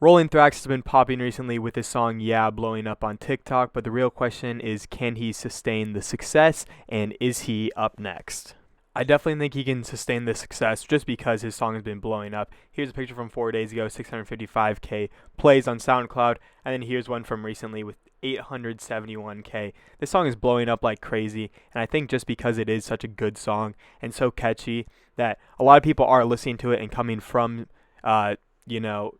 Rollin Thrax has been popping recently with his song Yeah blowing up on TikTok, but the real question is, can he sustain the success, and is he up next? I definitely think he can sustain the success just because his song has been blowing up. Here's a picture from 4 days ago, 655K plays on SoundCloud, and then here's one from recently with 871K. This song is blowing up like crazy, and I think just because it is such a good song and so catchy that a lot of people are listening to it and coming from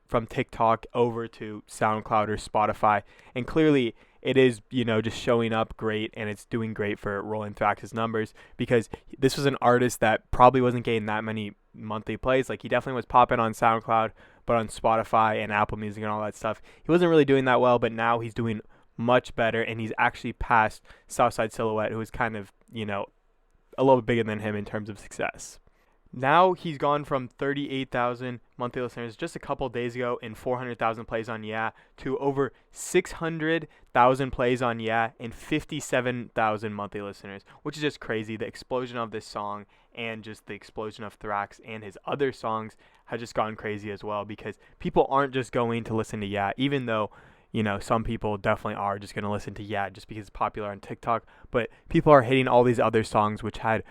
from TikTok over to SoundCloud or Spotify. And clearly it is, just showing up great, and it's doing great for Rollin Thrax's numbers, because this was an artist that probably wasn't getting that many monthly plays. Like, he definitely was popping on SoundCloud, but on Spotify and Apple Music and all that stuff, he wasn't really doing that well, but now he's doing much better, and he's actually passed Southside Silhouette, who is kind of, a little bit bigger than him in terms of success. Now he's gone from 38,000 monthly listeners just a couple days ago and 400,000 plays on Yeah to over 600,000 plays on Yeah and 57,000 monthly listeners, which is just crazy. The explosion of this song and just the explosion of Thrax and his other songs have just gone crazy as well, because people aren't just going to listen to Yeah, even though some people definitely are just going to listen to Yeah just because it's popular on TikTok, but people are hitting all these other songs which had,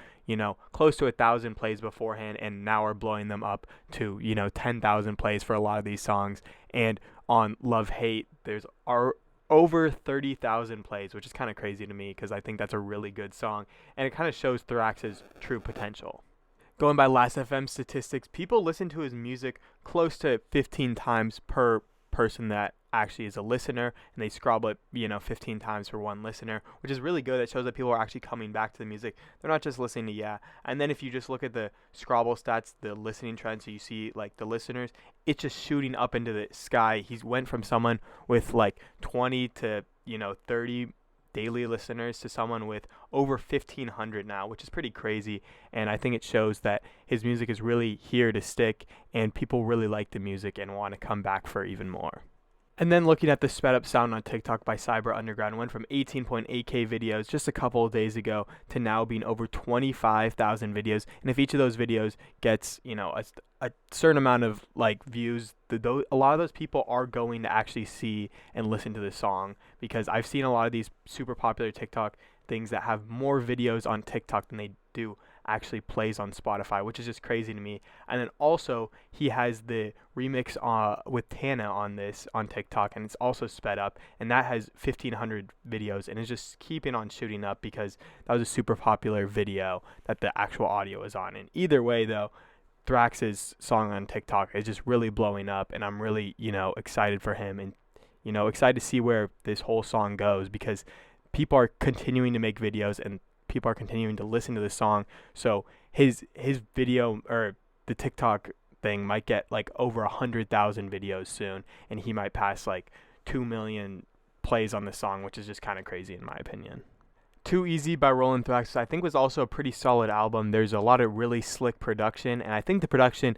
close to 1,000 plays beforehand, and now are blowing them up to, 10,000 plays for a lot of these songs. And on Love Hate, there's over 30,000 plays, which is kind of crazy to me, because I think that's a really good song, and it kind of shows Thrax's true potential. Going by Last.fm statistics, people listen to his music close to 15 times per person that actually is a listener, and they scrobble it 15 times for one listener, which is really good. That shows that people are actually coming back to the music. They're not just listening to Yeah. And then if you just look at the scrobble stats, the listening trends, so you see like the listeners, it's just shooting up into the sky. He's went from someone with like 20 to 30 daily listeners to someone with over 1,500 now, which is pretty crazy. And I think it shows that his music is really here to stick, and people really like the music and want to come back for even more. And then looking at the sped up sound on TikTok by Cyber Underground, went from 18.8K videos just a couple of days ago to now being over 25,000 videos. And if each of those videos gets, a certain amount of like views, a lot of those people are going to actually see and listen to the song, because I've seen a lot of these super popular TikTok things that have more videos on TikTok than they do actually plays on Spotify, which is just crazy to me. And then also he has the remix with Tana on TikTok, and it's also sped up, and that has 1,500 videos, and it's just keeping on shooting up because that was a super popular video that the actual audio is on. And either way though, Thrax's song on TikTok is just really blowing up, and I'm really excited for him, and excited to see where this whole song goes, because people are continuing to make videos and people are continuing to listen to the song. So his video, or the TikTok thing, might get like over 100,000 videos soon, and he might pass like 2 million plays on the song, which is just kind of crazy in my opinion. Too Easy by Rollin Thrax, I think, was also a pretty solid album. There's a lot of really slick production, and I think the production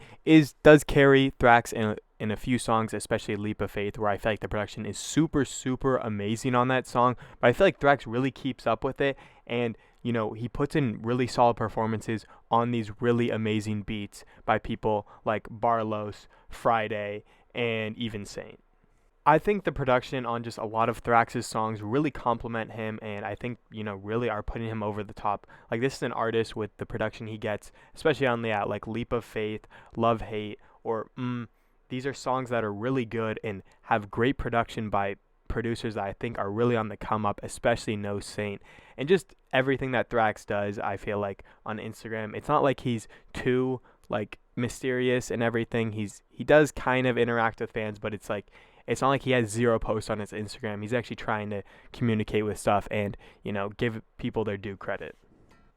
does carry Thrax in a few songs, especially Leap of Faith, where I feel like the production is super, super amazing on that song. But I feel like Thrax really keeps up with it, and he puts in really solid performances on these really amazing beats by people like Barlos, Friday, and even Saint. I think the production on just a lot of Thrax's songs really complement him, and I think, really are putting him over the top. Like, this is an artist with the production he gets, especially on like Leap of Faith, Love Hate, or these are songs that are really good and have great production by producers that I think are really on the come up, especially No Saint. And just everything that Thrax does, I feel like, on Instagram, it's not like he's too like mysterious and everything. He does kind of interact with fans, but it's not like he has zero posts on his Instagram. He's actually trying to communicate with stuff and, give people their due credit.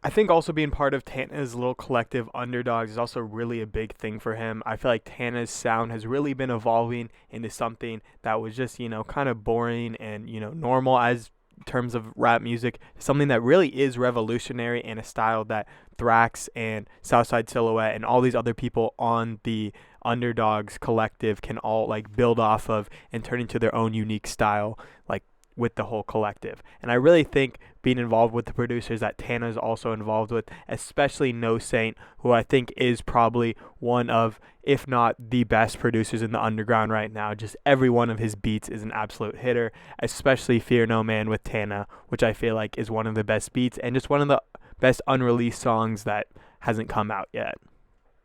I think also being part of Tana's little collective Underdogs is also really a big thing for him. I feel like Tana's sound has really been evolving into something that was just, kind of boring and, normal as terms of rap music, something that really is revolutionary, and a style that Thrax and Southside Silhouette and all these other people on the Underdogs collective can all like build off of and turn into their own unique style, like with the whole collective. And I really think being involved with the producers that Tana's also involved with, especially No Saint, who I think is probably one of, if not the best producers in the underground right now. Just every one of his beats is an absolute hitter, especially Fear No Man with Tana, which I feel like is one of the best beats and just one of the best unreleased songs that hasn't come out yet.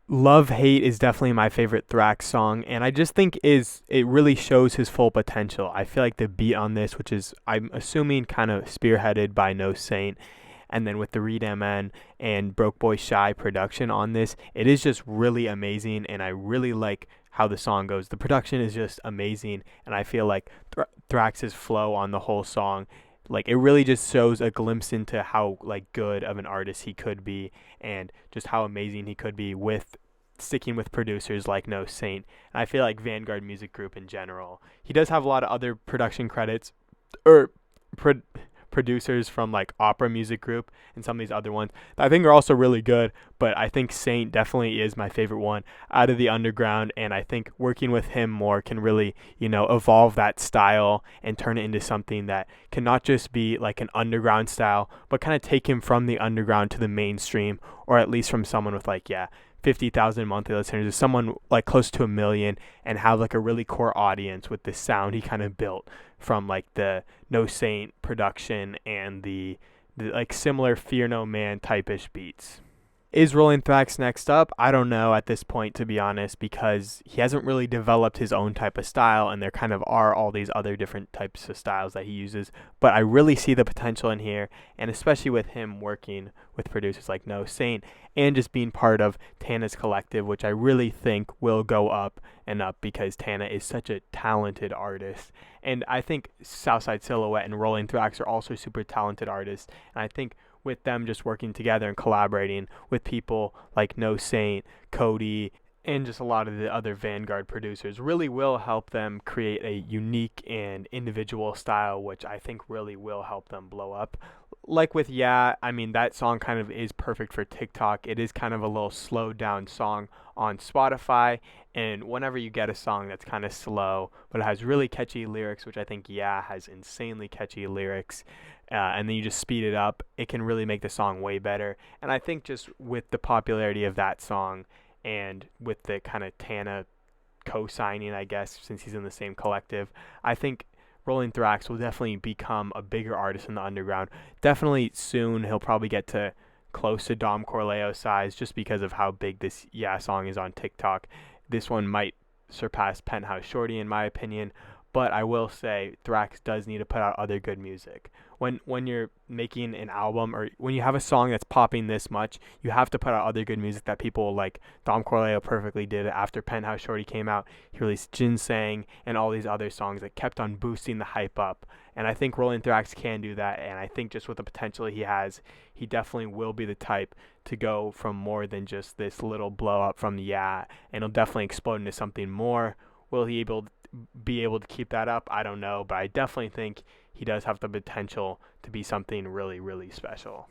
Love Hate is definitely my favorite Thrax song, and I just think it really shows his full potential. I feel like the beat on this, which is I'm assuming kind of spearheaded by No Saint, and then with the Reed MN and Broke Boy Shy production on this, it is just really amazing, and I really like how the song goes. The production is just amazing, and I feel like Thrax's flow on the whole song, like it really just shows a glimpse into how like good of an artist he could be, and just how amazing he could be with sticking with producers like No Saint. And I feel like Vanguard Music Group in general. He does have a lot of other production credits or producers from like Opera Music Group and some of these other ones that I think are also really good, but I think Saint definitely is my favorite one out of the underground, and I think working with him more can really, evolve that style and turn it into something that can not just be like an underground style, but kind of take him from the underground to the mainstream, or at least from someone with 50,000 monthly listeners to someone like close to 1 million, and have like a really core audience with the sound he kind of built from like the No Saint production and the like similar Fear No Man type-ish beats. Is Rollin Thrax next up? I don't know at this point, to be honest, because he hasn't really developed his own type of style, and there kind of are all these other different types of styles that he uses. But I really see the potential in here, and especially with him working with producers like No Saint and just being part of Tana's collective, which I really think will go up and up because Tana is such a talented artist. And I think Southside Silhouette and Rollin Thrax are also super talented artists, and I think with them just working together and collaborating with people like No Saint, Cody, and just a lot of the other Vanguard producers really will help them create a unique and individual style, which I think really will help them blow up. Like with that song kind of is perfect for TikTok. It is kind of a little slowed down song on Spotify, and whenever you get a song that's kind of slow but it has really catchy lyrics, which I think has insanely catchy lyrics, and then you just speed it up, it can really make the song way better. And I think just with the popularity of that song and with the kind of Tana co-signing, I guess, since he's in the same collective, I think Rollin Thrax will definitely become a bigger artist in the underground. Definitely soon he'll probably get to close to Dom Corleo size just because of how big this song is on TikTok. This one might surpass Penthouse Shorty in my opinion, but I will say Thrax does need to put out other good music. When you're making an album or when you have a song that's popping this much, you have to put out other good music that people like. Dom Corleo perfectly did it after Penthouse Shorty came out. He released Ginseng and all these other songs that kept on boosting the hype up. And I think Rollin Thrax can do that, and I think just with the potential he has, he definitely will be the type to go from more than just this little blow up from and he'll definitely explode into something more. Will he be able to keep that up? I don't know, but I definitely think he does have the potential to be something really, really special.